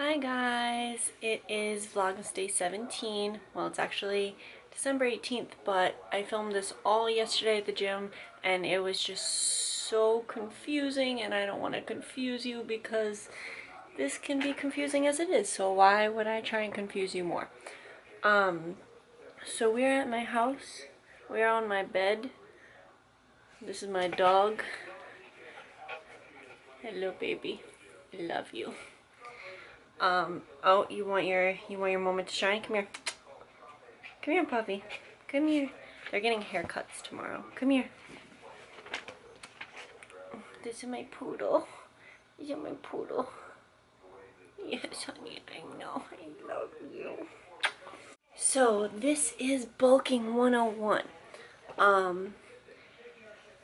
Hi guys, it is Vlogmas day 17. Well, it's actually December 18th, but I filmed this all yesterday at the gym and it was just so confusing, and I don't want to confuse you because this can be confusing as it is, so why would I try and confuse you more? So we're at my house. We're on my bed. This is my dog. Hello baby. I love you. Oh, you want your moment to shine? Come here. Come here, puppy. Come here. They're getting haircuts tomorrow. Come here. This is my poodle. This is my poodle. Yes, honey, I know. I love you. So, this is bulking 101.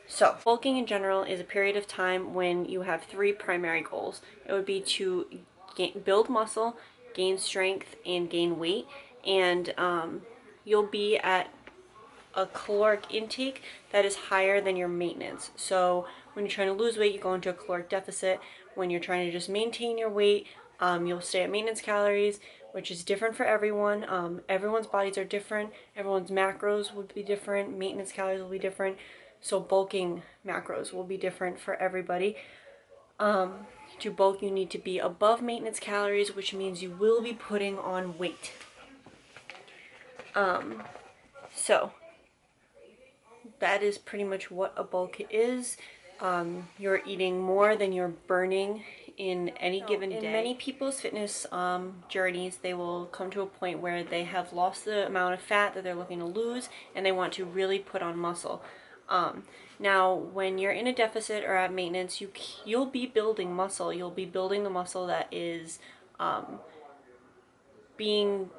So bulking in general is a period of time when you have three primary goals. It would be to build muscle, gain strength, and gain weight. And you'll be at a caloric intake that is higher than your maintenance. So when you're trying to lose weight, you go into a caloric deficit. When you're trying to just maintain your weight, you'll stay at maintenance calories, which is different for everyone. Everyone's bodies are different. Everyone's macros would be different. Maintenance calories will be different. So bulking macros will be different for everybody. To bulk, you need to be above maintenance calories, which means you will be putting on weight. So that is pretty much what a bulk is. You're eating more than you're burning in any given day. In many people's fitness journeys, they will come to a point where they have lost the amount of fat that they're looking to lose, and they want to really put on muscle. Now, when you're in a deficit or at maintenance, you'll be building muscle. You'll be building the muscle that is being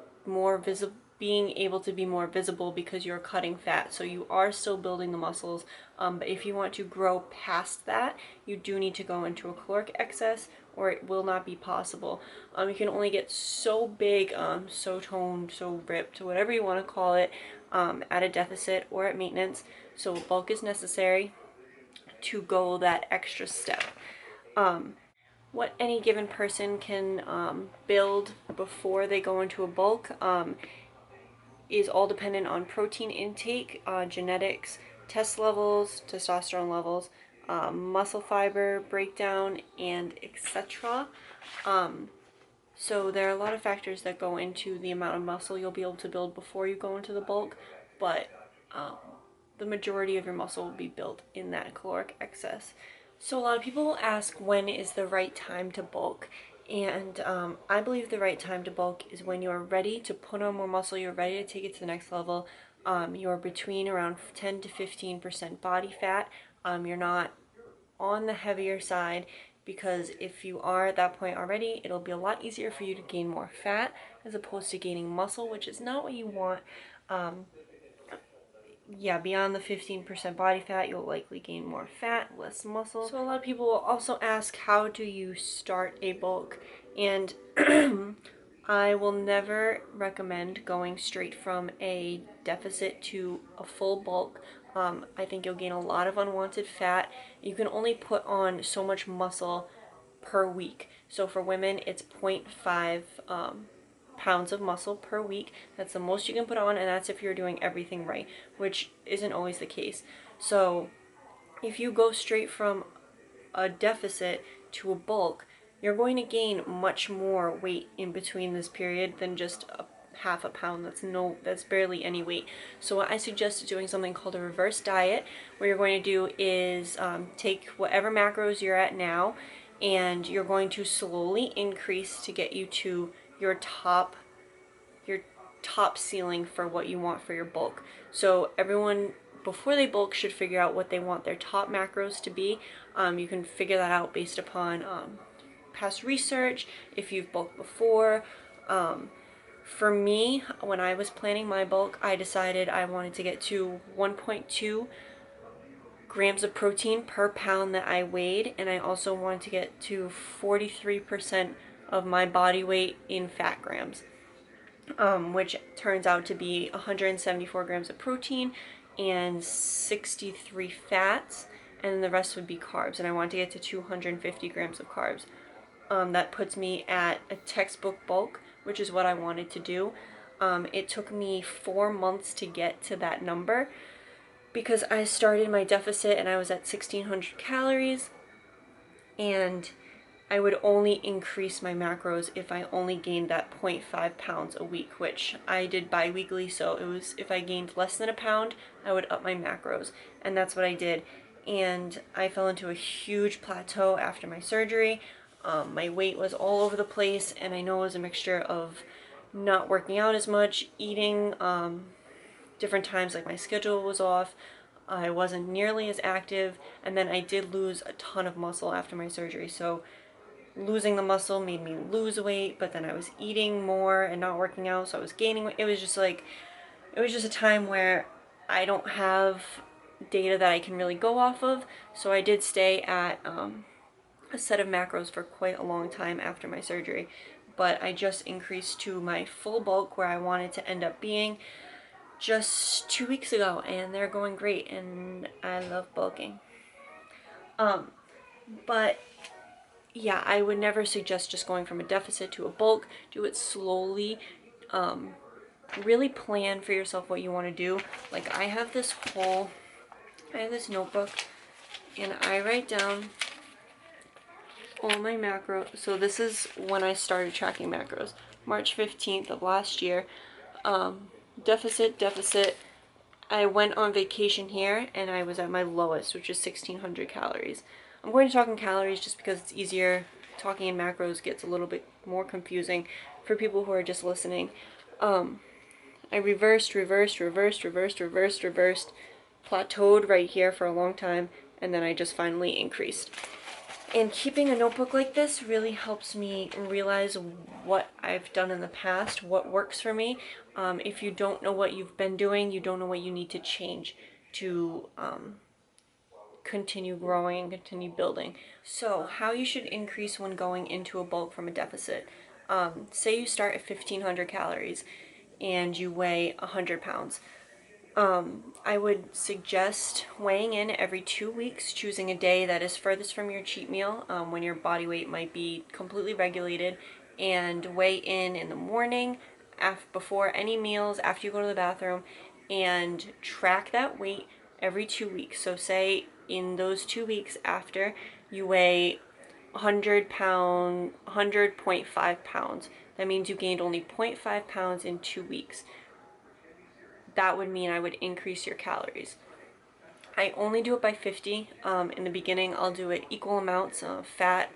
able to be more visible because you're cutting fat. So you are still building the muscles, but if you want to grow past that, you do need to go into a caloric excess, or it will not be possible. You can only get so big, so toned, so ripped, whatever you want to call it, at a deficit or at maintenance. So bulk is necessary to go that extra step. What any given person can build before they go into a bulk is all dependent on protein intake, genetics, test levels, testosterone levels, muscle fiber breakdown, and etc. So there are a lot of factors that go into the amount of muscle you'll be able to build before you go into the bulk, but the majority of your muscle will be built in that caloric excess. So a lot of people will ask, when is the right time to bulk? And I believe the right time to bulk is when you're ready to put on more muscle, you're ready to take it to the next level. You're between around 10 to 15% body fat. You're not on the heavier side, because if you are at that point already, it'll be a lot easier for you to gain more fat as opposed to gaining muscle, which is not what you want. Yeah, beyond the 15% body fat, you'll likely gain more fat, less muscle. So a lot of people will also ask, how do you start a bulk? And I will never recommend going straight from a deficit to a full bulk. I think you'll gain a lot of unwanted fat. You can only put on so much muscle per week. So for women, it's 0.5 pounds of muscle per week. That's the most you can put on, and that's if you're doing everything right, which isn't always the case. So if you go straight from a deficit to a bulk, you're going to gain much more weight in between this period than just half a pound. That's barely any weight. So what I suggest is doing something called a reverse diet. What you're going to do is take whatever macros you're at now, and you're going to slowly increase to get you to your top ceiling for what you want for your bulk. So everyone, before they bulk, should figure out what they want their top macros to be. You can figure that out based upon past research, if you've bulked before. For me, when I was planning my bulk, I decided I wanted to get to 1.2 grams of protein per pound that I weighed, and I also wanted to get to 43% of my body weight in fat grams, which turns out to be 174 grams of protein and 63 fats, and then the rest would be carbs, and I wanted to get to 250 grams of carbs. That puts me at a textbook bulk, which is what I wanted to do. It took me 4 months to get to that number because I started my deficit and I was at 1600 calories, and I would only increase my macros if I only gained that 0.5 pounds a week, which I did bi-weekly, so it was if I gained less than a pound, I would up my macros, and that's what I did. And I fell into a huge plateau after my surgery. My weight was all over the place, and I know it was a mixture of not working out as much, eating different times, like my schedule was off, I wasn't nearly as active, and then I did lose a ton of muscle after my surgery. So losing the muscle made me lose weight, but then I was eating more and not working out, so I was gaining weight. It was just like, it was just a time where I don't have data that I can really go off of, so I did stay at a set of macros for quite a long time after my surgery. But I just increased to my full bulk where I wanted to end up being just 2 weeks ago, and they're going great, and I love bulking. But yeah, I would never suggest just going from a deficit to a bulk. Do it slowly. Really plan for yourself what you want to do. Like I have this notebook, and I write down all my macros. So this is when I started tracking macros, March 15th of last year. Deficit. I went on vacation here, and I was at my lowest, which is 1600 calories. I'm going to talk in calories just because it's easier. Talking in macros gets a little bit more confusing for people who are just listening. I reversed, plateaued right here for a long time, and then I just finally increased. And keeping a notebook like this really helps me realize what I've done in the past, what works for me. If you don't know what you've been doing, you don't know what you need to change to continue growing, continue building. So how you should increase when going into a bulk from a deficit. Say you start at 1500 calories and you weigh 100 pounds. I would suggest weighing in every 2 weeks, choosing a day that is furthest from your cheat meal, when your body weight might be completely regulated, and weigh in the morning, before any meals, after you go to the bathroom, and track that weight every 2 weeks. So say in those 2 weeks after, you weigh 100.5 pounds. That means you gained only 0.5 pounds in 2 weeks. That would mean I would increase your calories. I only do it by 50. In the beginning, I'll do it equal amounts of fat,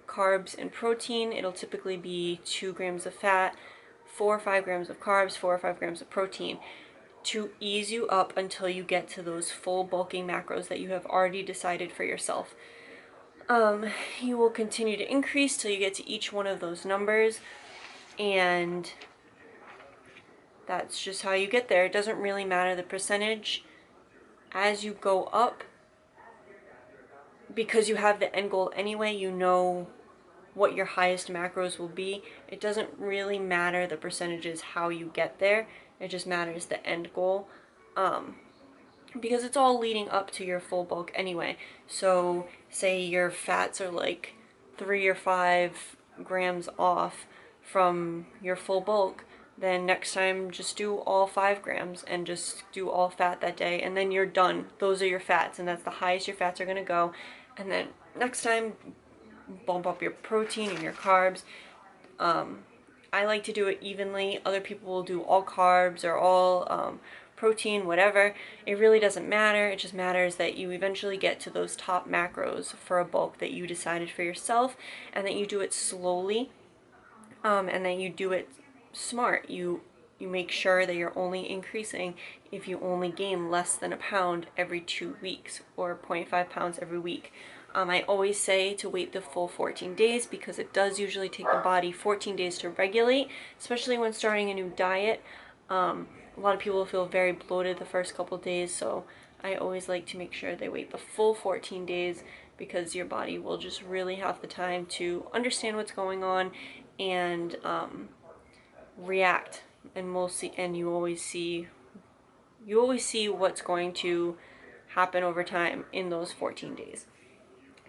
carbs, and protein. It'll typically be 2 grams of fat, 4 or 5 grams of carbs, 4 or 5 grams of protein, to ease you up until you get to those full bulking macros that you have already decided for yourself. You will continue to increase till you get to each one of those numbers, and that's just how you get there. It doesn't really matter the percentage as you go up, because you have the end goal anyway. You know what your highest macros will be. It doesn't really matter the percentages how you get there. It just matters the end goal, because it's all leading up to your full bulk anyway. So say your fats are like 3 or 5 grams off from your full bulk, then next time just do all 5 grams and just do all fat that day, and then you're done. Those are your fats, and that's the highest your fats are going to go. And then next time, bump up your protein and your carbs. I like to do it evenly. Other people will do all carbs or all protein, whatever. It really doesn't matter. It just matters that you eventually get to those top macros for a bulk that you decided for yourself, and that you do it slowly, and that you do it smart. You make sure that you're only increasing if you only gain less than a pound every 2 weeks, or 0.5 pounds every week. I always say to wait the full 14 days because it does usually take the body 14 days to regulate, especially when starting a new diet. A lot of people feel very bloated the first couple days, so I always like to make sure they wait the full 14 days, because your body will just really have the time to understand what's going on and react. And we'll see, and you always see what's going to happen over time in those 14 days.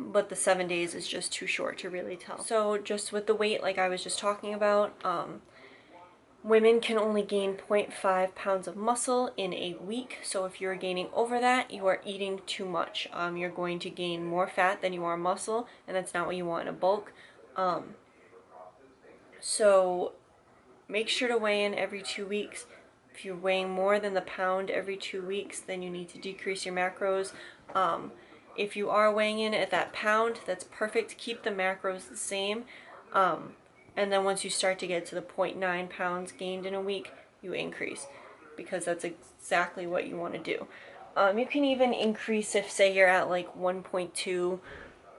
but the 7 days is just too short to really tell. So just with the weight, like I was just talking about, women can only gain 0.5 pounds of muscle in a week. So if you're gaining over that, you are eating too much. You're going to gain more fat than you are muscle, and that's not what you want in a bulk. So make sure to weigh in every 2 weeks. If you're weighing more than the pound every 2 weeks, then you need to decrease your macros. If you are weighing in at that pound, that's perfect. Keep the macros the same. And then once you start to get to the 0.9 pounds gained in a week, you increase, because that's exactly what you want to do. You can even increase if, say, you're at like 1.2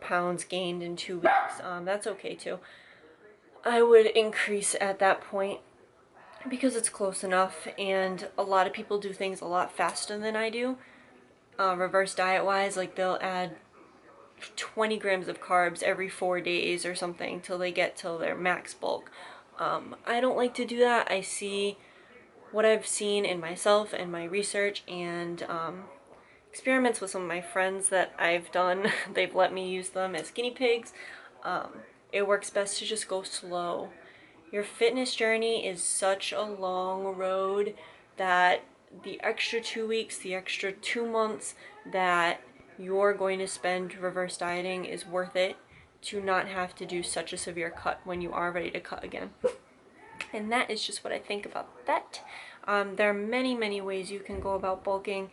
pounds gained in 2 weeks. That's okay too. I would increase at that point because it's close enough, and a lot of people do things a lot faster than I do. Reverse diet wise, like they'll add 20 grams of carbs every 4 days or something till they get till their max bulk. I don't like to do that. I see what I've seen in myself and my research and experiments with some of my friends that I've done. They've let me use them as guinea pigs. It works best to just go slow. Your fitness journey is such a long road that the extra 2 weeks, the extra 2 months that you're going to spend reverse dieting is worth it to not have to do such a severe cut when you are ready to cut again. And that is just what I think about that. There are many, many ways you can go about bulking.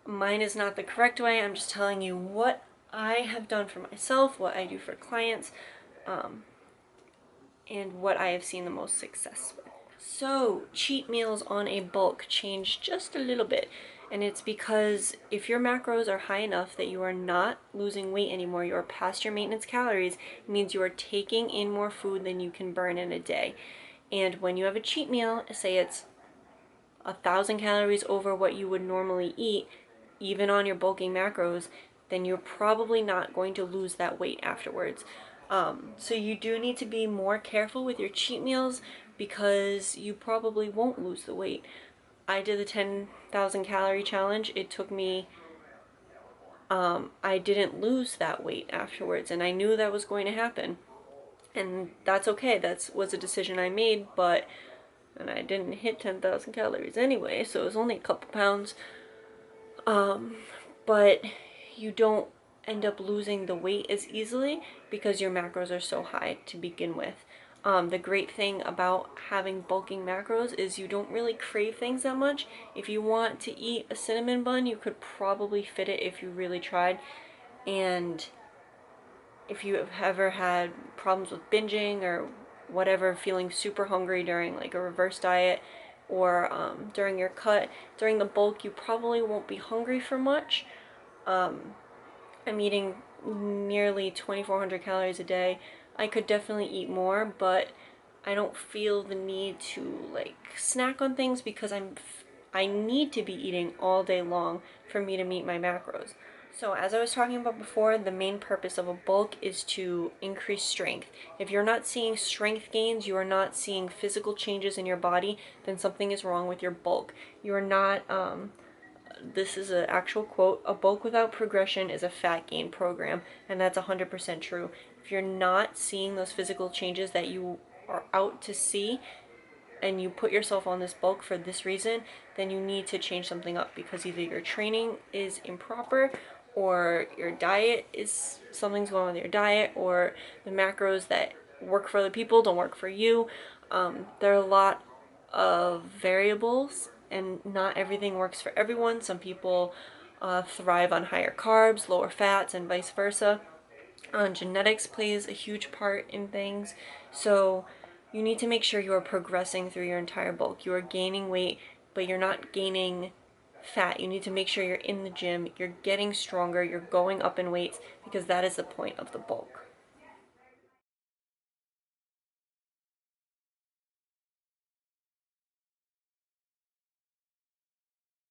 Mine is not the correct way. I'm just telling you what I have done for myself, what I do for clients, and what I have seen the most success with. So, cheat meals on a bulk change just a little bit, and it's because if your macros are high enough that you are not losing weight anymore, you are past your maintenance calories, it means you are taking in more food than you can burn in a day. And when you have a cheat meal, say it's 1,000 calories over what you would normally eat, even on your bulking macros, then you're probably not going to lose that weight afterwards. So you do need to be more careful with your cheat meals because you probably won't lose the weight. I did the 10,000 calorie challenge. It took me, I didn't lose that weight afterwards, and I knew that was going to happen. And that's okay. That was a decision I made, and I didn't hit 10,000 calories anyway, so it was only a couple pounds. But you don't end up losing the weight as easily because your macros are so high to begin with. The great thing about having bulking macros is you don't really crave things that much. If you want to eat a cinnamon bun, you could probably fit it if you really tried. And if you have ever had problems with binging or whatever, feeling super hungry during like a reverse diet or during your cut, during the bulk, you probably won't be hungry for much. I'm eating nearly 2,400 calories a day. I could definitely eat more, but I don't feel the need to like snack on things because I need to be eating all day long for me to meet my macros. So as I was talking about before, the main purpose of a bulk is to increase strength. If you're not seeing strength gains, you are not seeing physical changes in your body, then something is wrong with your bulk. You are not, this is an actual quote, a bulk without progression is a fat gain program, and that's 100% true. If you're not seeing those physical changes that you are out to see, and you put yourself on this bulk for this reason, then you need to change something up because either your training is improper or your diet is, something's going on with your diet, or the macros that work for other people don't work for you. There are a lot of variables and not everything works for everyone. Some people thrive on higher carbs, lower fats, and vice versa. Genetics plays a huge part in things. So you need to make sure you are progressing through your entire bulk. You are gaining weight, but you're not gaining fat. You need to make sure you're in the gym, you're getting stronger, you're going up in weights, because that is the point of the bulk.